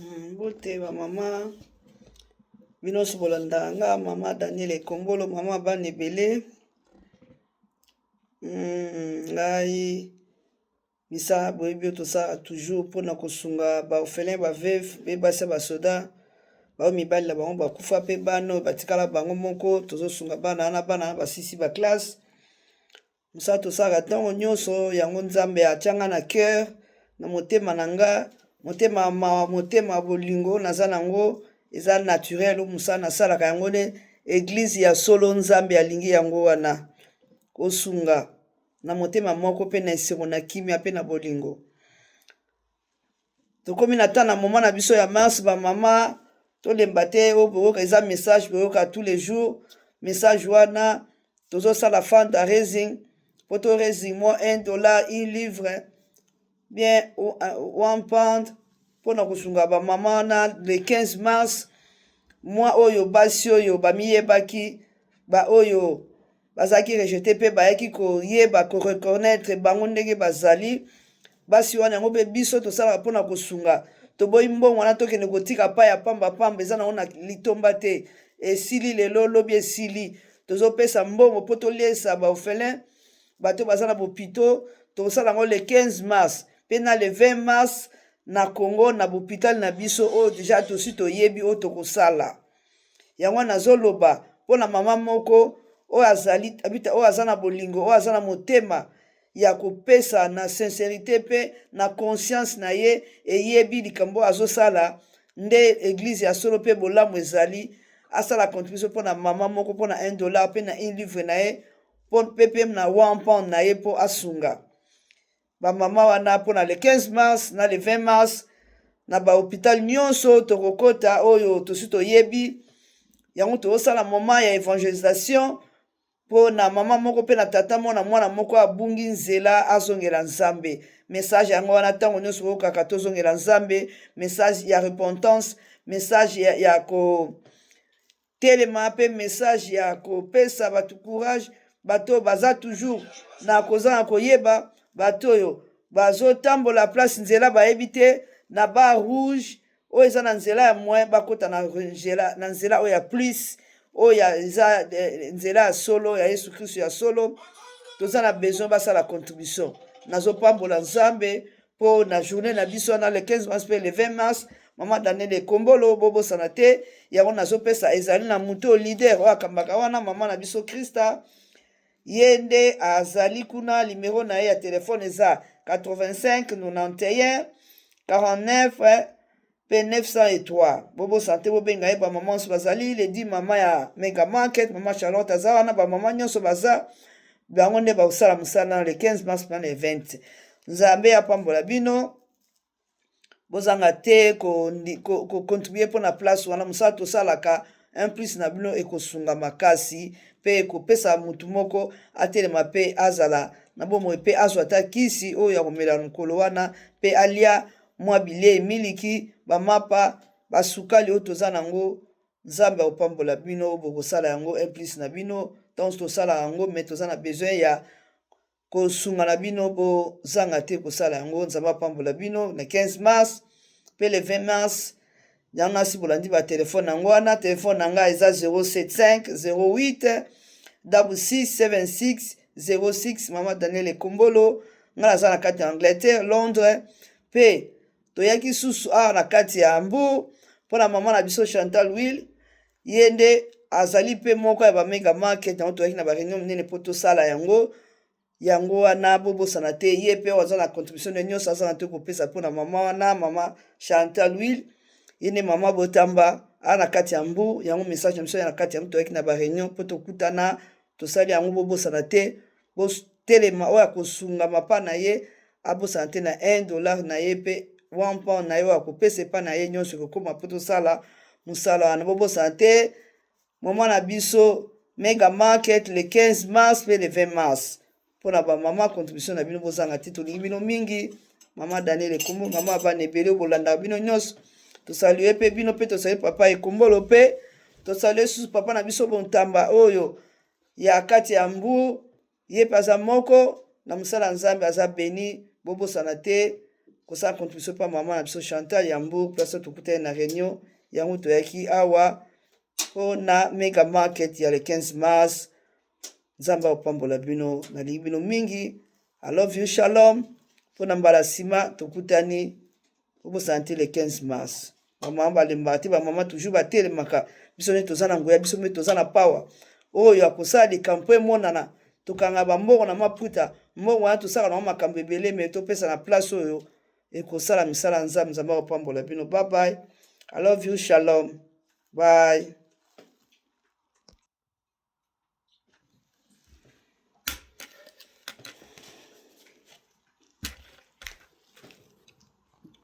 Bote ba mama bino bolanda nga mama Daniel Ekombolo mama bana ebele. Ngai misa boyebi tosala toujours mpona kosunga ba orphelin ba veuve pe basi ba soda bao mibali na bango bakufa pe bana batikala bango moko tozosunga bana wana bana basisi ba classe. Mosala tosalaka ntango nyonso yango Nzambe atianga na cœur na motema na nga motema mawa motema bolingo naza nango eza naturel mosala nasalaka yango ne église ya solo Nzambe alingi yango wana kosunga na motema moko pe na esengo na kimia pe na bolingo. Tokomi na temps na moment na biso ya mars ba mama tolemba te oboyoka eza message boyoka tous les jours message wana tozosala fundraising po to raising mo $1 1 livre bien one pound mpona kosunga ba mama wana le 15 mars mwa oyo basi oyo bamiyebaki ba oyo bazalaki rejeté pe bayaki koyeba koreconnaitre bango ndenge bazali basi wana yango mpe biso tosalaka mpona kosunga toboyi mbongo wana tokende kotika pa ya pamba eza nango na litomba te esili lelo lobi esili tozopesa mbongo mpo toliesa baorphelin bato baza na bopito tosala yango le 15 mars mpe na le 20 mars na Congo na bopital na biso oyo deja tosi toyebi oyo tokosala yango nazoloba mpona mama moko oyo azali oyo aza na bolingo oyo aza na motema ya kopesa na sincérité pe na conscience na ye eyebi likambo azosala nde église ya solo pe bolamu ezali asala contribution mpona mama moko mpona $1 pe na 1 livre na ye pe na 1 pound na ye mpo asunga bamama wana mpona le 15 mars na le 20 mars na bahôpital nyonso tokokota oyo tosi toyebi yango tozosala moment ya évangélisation mpo na mama moko mpe na tata mona mwana moko abungi nzela azongela Nzambe message yango wana ntango nyonso okokaka tozongela Nzambe message ya repentance message ya kotelema mpe message ya kopesa bato courage bato baza toujours na kozanga koyeba bato oyo bazotambola place nzela bayebi te na bar rouge oyo eza na nzela ya moyen bakota na nzela oyo ya plus oyo eza nzela ya solo ya Yesu Kristo ya solo toza na besoin basala contribution nazopambola Nzambe mpo na journée na biso wana le 15 mars pe le 20 mars mama Daniel Ekombolo bobosana te yango nazopesa ezali na moto leader oyo akambaka wana mama na biso Krista ye nde azali kuna numero na ye ya telefone eza 85 91 49 pe 903 bobosana te bobenga ye bamama nyonso bazali ledi mama ya Mega Market mama Charlotte aza wana bamama nyonso baza bango nde bakosala mosala le 15 mars na le 20 Nzambe apambola bino bozanga te kocontribue mpona place wana mosala tosalaka un plus na bino ekosunga makasi mpe ekopesa mutu moko atelema mpe azala na bomoi mpe azwa ata kisi oyo ya komela mokolo wana mpe alia mwa bilei miliki bamapa basukali oyo toza nango Nzambe akopambola bino bokosala yango un plus na bino ntango tosala yango me toza na besoin ya kosunga na bino bozanga te kosala yango Nzambe apambola bino na 15 mars mpe le 20 mars yango nasi bolandi batelefone yango wana telefone na ngai eza 075 08 6676 06 mama Daniel Ekombolo ngai naza na kati ya Angleterre Londres mpe toyaki susu awa na kati ya Mbu mpona mama na biso Chantal Will ye nde azali mpe moko ya bamega market yango toyaki na bareunion minene mpo tosala yango wana bobosana te ye mpe aza na contribution de nyonso aza na te kopesa mpona mama wana mama Chantal Will ye nde mama botamba awa na kati ya Mbu yango message na biso ya na kati ya Mbu toyaki na bareunion mpo tokutana tosali yango bobosana te botelema oyo akosunga mapa na ye abosana te na $1 na ye mpe 1 pound na ye oyo akopesa epa na ye nyonso ekokoma mpo tosala mosala wana bobosana te moma na biso Mega Market le 15 mars mpe le 20 mars mpona bamama contribution na bino bozanga te tolingi bino mingi mama Daniel Ekombolo mama bana ebele bolandaka bino nyonso tosalue mpe bino mpe tosalue papa Ekombolo mpe tosalue susu papa na biso Bontamba oyo ya kati ya Mbu ye mpe aza moko na mosala Nzambe aza beni bobosana te kosala contribution pa mama na biso Chantal Yambour place tokutani na réunion yango toyaki awa na mega market ya le 15 mars. Nzambe opambola bino na bino mingi. I love you, shalom. Pona mbala sima tokutani obosante le 15 mars. Mama balemba te ba mama toujours batelemaka biso ne tozana ngoya biso me tozana power oyo akosala likampo emonana tokanga bambongo na maputa mbongo wana tosala na makambo ebele me topesa na place oyo ekosala misala nzambe opambola bino. Bye bye. I love you, shalom. Bye.